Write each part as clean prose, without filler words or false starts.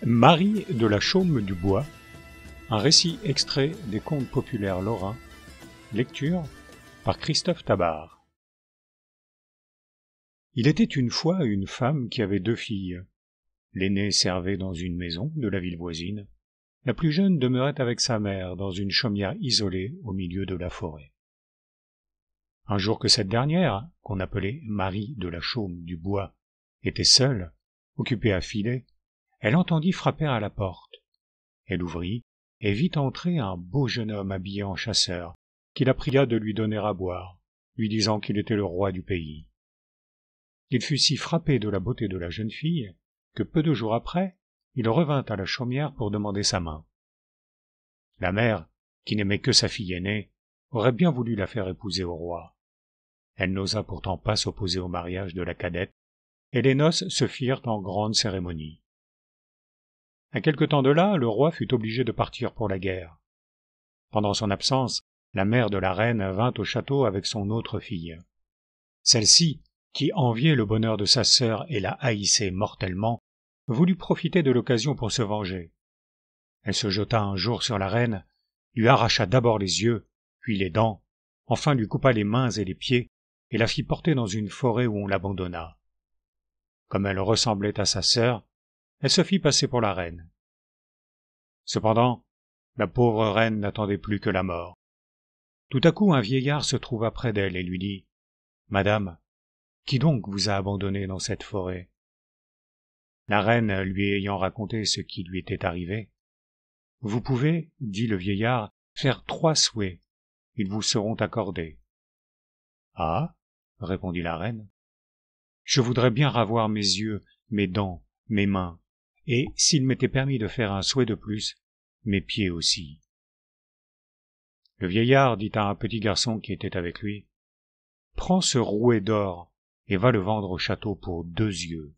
Marie de la Chaume du Bois, un récit extrait des contes populaires lorrains, lecture par Christophe Tabard. Il était une fois une femme qui avait 2 filles. L'aînée servait dans une maison de la ville voisine. La plus jeune demeurait avec sa mère dans une chaumière isolée au milieu de la forêt. Un jour que cette dernière, qu'on appelait Marie de la Chaume du Bois, était seule, occupée à filer, elle entendit frapper à la porte. Elle ouvrit et vit entrer un beau jeune homme habillé en chasseur, qui la pria de lui donner à boire, lui disant qu'il était le roi du pays. Il fut si frappé de la beauté de la jeune fille que peu de jours après, il revint à la chaumière pour demander sa main. La mère, qui n'aimait que sa fille aînée, aurait bien voulu la faire épouser au roi. Elle n'osa pourtant pas s'opposer au mariage de la cadette, et les noces se firent en grande cérémonie. À quelque temps de là, le roi fut obligé de partir pour la guerre. Pendant son absence, la mère de la reine vint au château avec son autre fille. Celle-ci, qui enviait le bonheur de sa sœur et la haïssait mortellement, voulut profiter de l'occasion pour se venger. Elle se jeta un jour sur la reine, lui arracha d'abord les yeux, puis les dents, enfin lui coupa les mains et les pieds, et la fit porter dans une forêt où on l'abandonna. Comme elle ressemblait à sa sœur, elle se fit passer pour la reine. Cependant, la pauvre reine n'attendait plus que la mort. Tout à coup un vieillard se trouva près d'elle et lui dit « Madame, qui donc vous a abandonnée dans cette forêt ?» La reine lui ayant raconté ce qui lui était arrivé. « Vous pouvez, dit le vieillard, faire 3 souhaits. Ils vous seront accordés. »« Ah, répondit la reine, je voudrais bien ravoir mes yeux, mes dents, mes mains, et, s'il m'était permis de faire un souhait de plus, mes pieds aussi. » Le vieillard dit à un petit garçon qui était avec lui, « Prends ce rouet d'or et va le vendre au château pour 2 yeux. »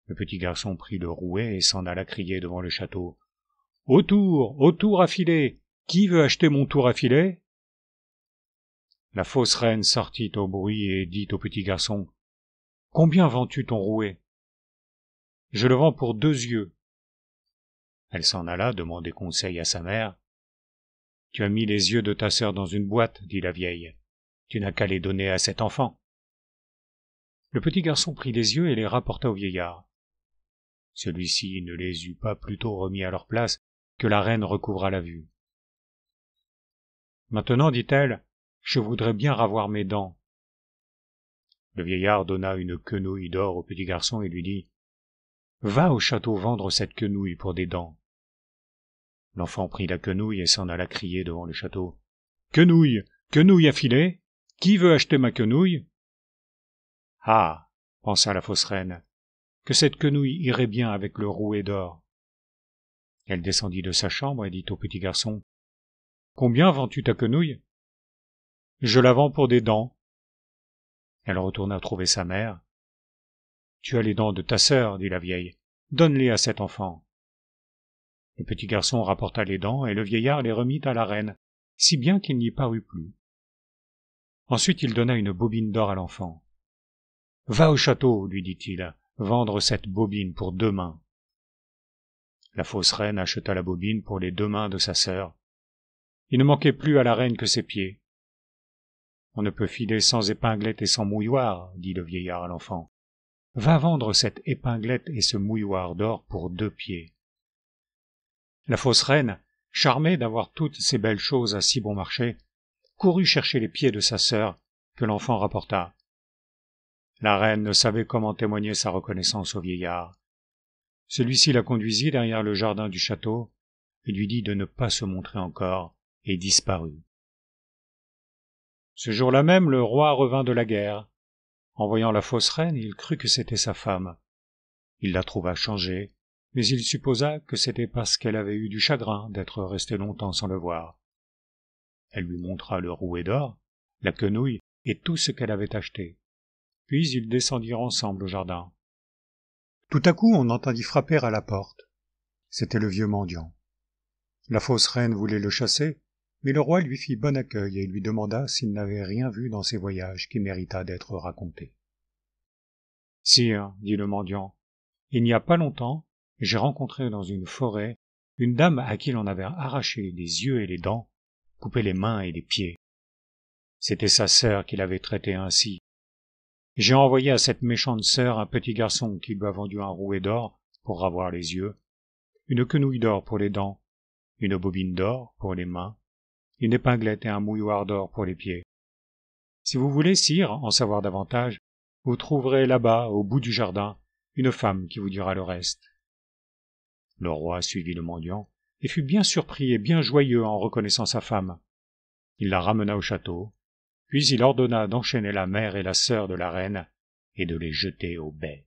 Le petit garçon prit le rouet et s'en alla crier devant le château. « Au tour à filer! Qui veut acheter mon tour à filet ?» La fausse reine sortit au bruit et dit au petit garçon, « Combien vends-tu ton rouet ?»« Je le vends pour 2 yeux. » Elle s'en alla demander conseil à sa mère. « Tu as mis les yeux de ta sœur dans une boîte, dit la vieille. Tu n'as qu'à les donner à cet enfant. » Le petit garçon prit les yeux et les rapporta au vieillard. Celui-ci ne les eut pas plutôt remis à leur place que la reine recouvra la vue. « Maintenant, dit-elle, je voudrais bien ravoir mes dents. » Le vieillard donna une quenouille d'or au petit garçon et lui dit « Va au château vendre cette quenouille pour des dents. » L'enfant prit la quenouille et s'en alla crier devant le château. « Quenouille, quenouille à filet, qui veut acheter ma quenouille ?» Ah, pensa la fausse reine, que cette quenouille irait bien avec le rouet d'or. Elle descendit de sa chambre et dit au petit garçon, « Combien vends-tu ta quenouille ?»« Je la vends pour des dents. » Elle retourna trouver sa mère. « Tu as les dents de ta sœur, dit la vieille, donne-les à cet enfant. » Le petit garçon rapporta les dents et le vieillard les remit à la reine, si bien qu'il n'y parut plus. Ensuite il donna une bobine d'or à l'enfant. « Va au château, lui dit-il, vendre cette bobine pour 2 mains. » La fausse reine acheta la bobine pour les 2 mains de sa sœur. Il ne manquait plus à la reine que ses pieds. « On ne peut filer sans épinglette et sans mouilloir, dit le vieillard à l'enfant. Va vendre cette épinglette et ce mouilloir d'or pour 2 pieds. » La fausse reine, charmée d'avoir toutes ces belles choses à si bon marché, courut chercher les pieds de sa sœur, que l'enfant rapporta. La reine ne savait comment témoigner sa reconnaissance au vieillard. Celui-ci la conduisit derrière le jardin du château et lui dit de ne pas se montrer encore, et disparut. Ce jour-là même, le roi revint de la guerre. En voyant la fausse reine, il crut que c'était sa femme. Il la trouva changée, mais il supposa que c'était parce qu'elle avait eu du chagrin d'être restée longtemps sans le voir. Elle lui montra le rouet d'or, la quenouille et tout ce qu'elle avait acheté. Puis ils descendirent ensemble au jardin. Tout à coup, on entendit frapper à la porte. C'était le vieux mendiant. La fausse reine voulait le chasser, mais le roi lui fit bon accueil et lui demanda s'il n'avait rien vu dans ses voyages qui méritât d'être raconté. « Sire, dit le mendiant, il n'y a pas longtemps, j'ai rencontré dans une forêt une dame à qui l'on avait arraché les yeux et les dents, coupé les mains et les pieds. C'était sa sœur qui l'avait traitée ainsi. J'ai envoyé à cette méchante sœur un petit garçon qui lui a vendu un rouet d'or pour ravoir les yeux, une quenouille d'or pour les dents, une bobine d'or pour les mains, une épinglette et un mouilloir d'or pour les pieds. Si vous voulez, sire, en savoir davantage, vous trouverez là-bas, au bout du jardin, une femme qui vous dira le reste. Le roi suivit le mendiant, et fut bien surpris et bien joyeux en reconnaissant sa femme. Il la ramena au château, puis il ordonna d'enchaîner la mère et la sœur de la reine et de les jeter aux bêtes.